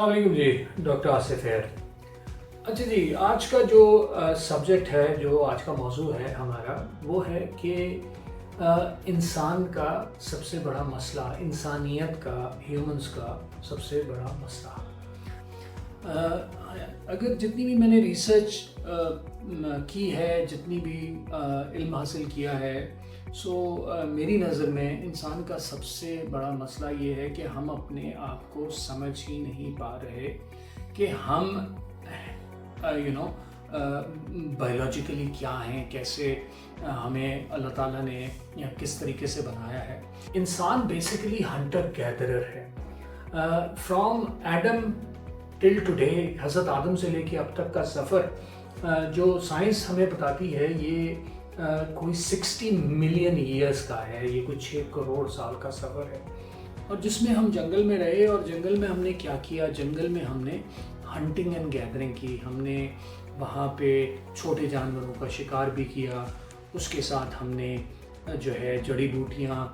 السلام علیکم جی، ڈاکٹر آصف ہے۔ اچھا جی، آج کا جو سبجیکٹ ہے، جو آج کا موضوع ہے ہمارا، وہ ہے کہ انسان کا سب سے بڑا مسئلہ، انسانیت کا، ہیومنز کا سب سے بڑا مسئلہ۔ اگر جتنی بھی میں نے ریسرچ کی ہے، جتنی بھی علم حاصل کیا ہے، میری نظر میں انسان کا سب سے بڑا مسئلہ یہ ہے کہ ہم اپنے آپ کو سمجھ ہی نہیں پا رہے کہ ہم بایولوجیکلی کیا ہیں، کیسے ہمیں اللہ تعالیٰ نے یا کس طریقے سے بنایا ہے۔ انسان بیسیکلی ہنٹر گیدرر ہے۔ فرام ایڈم ٹل ٹوڈے، حضرت آدم سے لے کے اب تک کا سفر جو سائنس ہمیں بتاتی ہے، یہ کوئی 60 ملین ایئرس کا ہے، یہ کوئی 6 کروڑ سال کا سفر ہے، اور جس میں ہم جنگل میں رہے۔ اور جنگل میں ہم نے کیا کیا؟ جنگل میں ہم نے ہنٹنگ اینڈ گیدرنگ کی، ہم نے وہاں پہ چھوٹے جانوروں کا شکار بھی کیا، اس کے ساتھ ہم نے جو ہے جڑی بوٹیاں،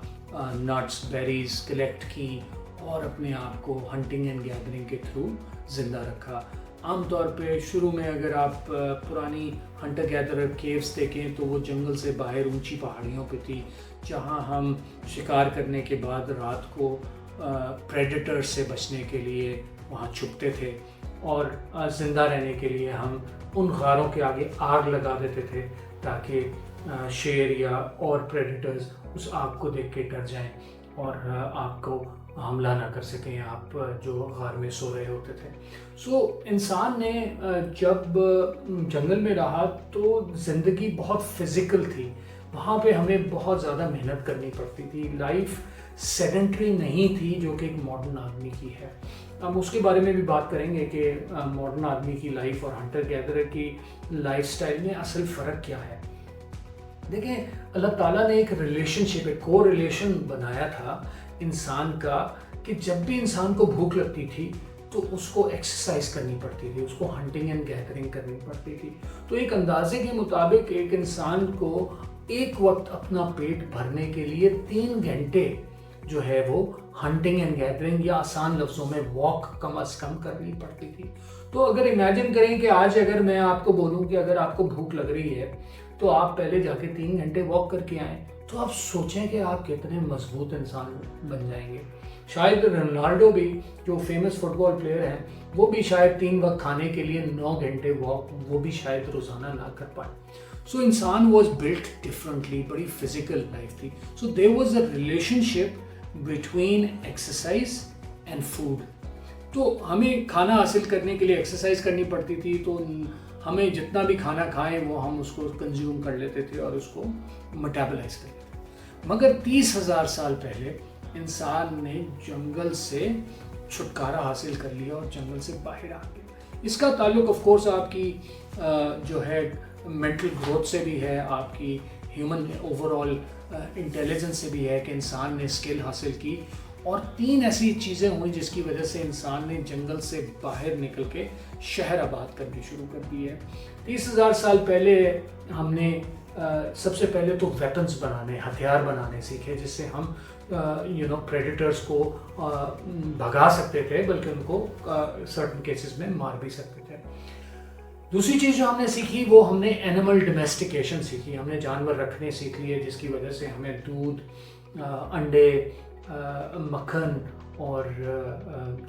نٹس، بیریز کلیکٹ کی، اور اپنے آپ کو ہنٹنگ اینڈ گیدرنگ کے تھرو زندہ رکھا۔ عام طور پہ شروع میں اگر آپ پرانی ہنٹر گیدرر کیوز دیکھیں تو وہ جنگل سے باہر اونچی پہاڑیوں پہ تھی، جہاں ہم شکار کرنے کے بعد رات کو پریڈیٹر سے بچنے کے لیے وہاں چھپتے تھے، اور زندہ رہنے کے لیے ہم ان غاروں کے آگے آگ لگا دیتے تھے تاکہ شیر یا اور پریڈیٹرز اس آگ کو دیکھ کے ڈر جائیں اور آپ کو حملہ نہ کر سکیں، آپ جو غار میں سو رہے ہوتے تھے۔ انسان نے جب جنگل میں رہا تو زندگی بہت فزیکل تھی، وہاں پہ ہمیں بہت زیادہ محنت کرنی پڑتی تھی، لائف سیڈنٹری نہیں تھی جو کہ ایک ماڈرن آدمی کی ہے۔ ہم اس کے بارے میں بھی بات کریں گے کہ ماڈرن آدمی کی لائف اور ہنٹر گیدرر کی لائف سٹائل میں اصل فرق کیا ہے۔ دیکھیں، اللہ تعالیٰ نے ایک ریلیشن شپ، ایک کو ریلیشن بنایا تھا انسان کا، کہ جب بھی انسان کو بھوک لگتی تھی تو اس کو ایکسرسائز کرنی پڑتی تھی، اس کو ہنٹنگ اینڈ گیدرنگ کرنی پڑتی تھی۔ تو ایک اندازے کے مطابق ایک انسان کو ایک وقت اپنا پیٹ بھرنے کے لیے 3 گھنٹے جو ہے وہ ہنٹنگ اینڈ گیدرنگ یا آسان لفظوں میں واک کم از کم کرنی پڑتی تھی۔ تو اگر امیجن کریں کہ آج اگر میں آپ کو بولوں کہ اگر آپ کو بھوک لگ رہی ہے تو آپ پہلے جا کے 3 گھنٹے واک کر کے آئیں، تو آپ سوچیں کہ آپ کتنے مضبوط انسان بن جائیں گے۔ شاید رونالڈو بھی، جو فیمس فٹ بال پلیئر ہیں، وہ بھی شاید 3 وقت کھانے کے لیے 9 گھنٹے واک وہ بھی شاید روزانہ نہ کر پائے۔ انسان واز بلٹ ڈفرنٹلی، بڑی فزیکل لائف تھی۔ There was a relation ship between exercise and food. تو ہمیں کھانا حاصل کرنے کے لیے ایکسرسائز کرنی پڑتی تھی، تو ہمیں جتنا بھی کھانا کھائیں وہ ہم اس کو کنزیوم کر لیتے تھے اور اس کو میٹابلائز کر لیتے تھے۔ مگر 30,000 سال پہلے انسان نے جنگل سے چھٹکارا حاصل کر لیا اور جنگل سے باہر آ گیا۔ اس کا تعلق آف کورس آپ کی جو ہے مینٹل گروتھ سے بھی ہے، آپ کی ہیومن اوور آل انٹیلیجنس سے بھی ہے کہ انسان نے اسکل حاصل کی، اور 3 ایسی چیزیں ہوئیں جس کی وجہ سے انسان نے جنگل سے باہر نکل کے شہر آباد کرنی شروع کر دی ہے۔ 30,000 سال پہلے ہم نے سب سے پہلے تو ویپنز بنانے، ہتھیار بنانے سیکھے، جس سے ہم پریڈیٹرز کو بھگا سکتے تھے، بلکہ ان کو سرٹن کیسز میں مار بھی سکتے تھے۔ دوسری چیز جو ہم نے سیکھی وہ ہم نے اینیمل ڈومیسٹیکیشن سیکھی، ہم نے جانور رکھنے سیکھ لیے، جس کی وجہ سے ہمیں دودھ، انڈے، مکھن اور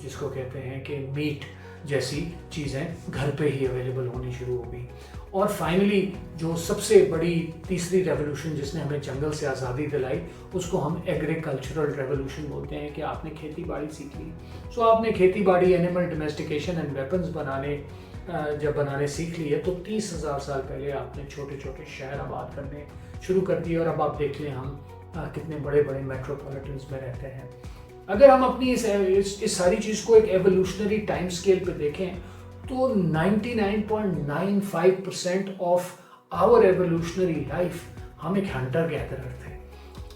جس کو کہتے ہیں کہ میٹ جیسی چیزیں گھر پہ ہی اویلیبل ہونی شروع ہو گئی۔ اور فائنلی جو سب سے بڑی تیسری ریولوشن جس نے ہمیں جنگل سے آزادی دلائی، اس کو ہم ایگریکلچرل ریولوشن بولتے ہیں، کہ آپ نے کھیتی باڑی سیکھ لی۔ آپ نے کھیتی باڑی، اینیمل ڈومیسٹیکیشن اینڈ ویپنز جب بنانے سیکھ لیے تو 30,000 سال پہلے آپ نے چھوٹے چھوٹے شہر آباد کرنے شروع کر دیے، اور اب آپ دیکھ لیں ہم کتنے بڑے بڑے میٹروپولیٹنز میں رہتے ہیں۔ اگر ہم اپنی اس ساری چیز کو ایک ایوولوشنری ٹائم اسکیل پہ دیکھیں تو 99.95% آف آور ایوولوشنری لائف ہم ایک ہنٹر گیدرر تھے،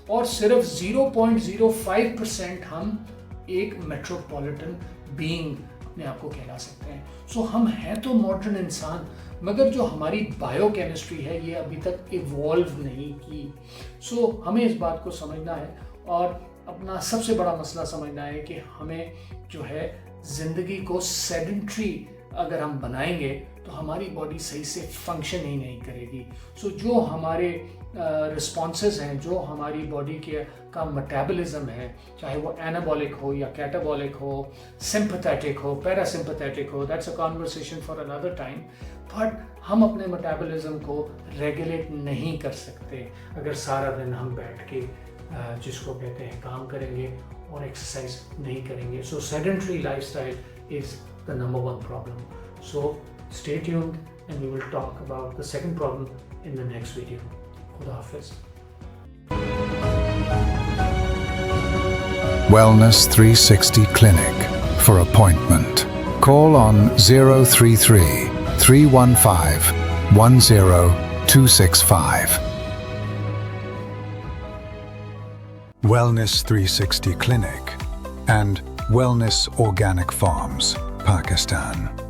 اور صرف 0.05% ہم ایک میٹروپولیٹن بینگ اپنے آپ کو کہلا سکتے ہیں۔ ہم ہیں تو ماڈرن انسان، مگر جو ہماری بایو کیمسٹری ہے یہ ابھی تک ایوالو نہیں کی۔ ہمیں اس بات کو سمجھنا ہے، اور اپنا سب سے بڑا مسئلہ سمجھنا ہے کہ ہمیں جو ہے زندگی کو سیڈنٹری اگر ہم بنائیں گے تو ہماری باڈی صحیح سے فنکشن ہی نہیں کرے گی. سو جو ہمارے رسپانسز ہیں, جو ہماری باڈی کا میٹابولزم ہے, چاہے وہ اینابولک ہو یا کیٹابولک ہو, سمپتھیٹک ہو, پیراسمپتھیٹک ہو, that's a conversation for another time. But ہم اپنے میٹابولزم کو ریگولیٹ نہیں کر سکتے اگر سارا دن ہم بیٹھ کے جس کو کہتے ہیں کام کریں گے اور ایکسرسائز نہیں کریں گے. So sedentary life style is the number one problem. So stay tuned and we will talk about the second problem in the next video. Khuda Hafiz. Wellness 360 Clinic. For appointment, call on 033 315 10265. Wellness 360 Clinic and Wellness Organic Farms, Pakistan.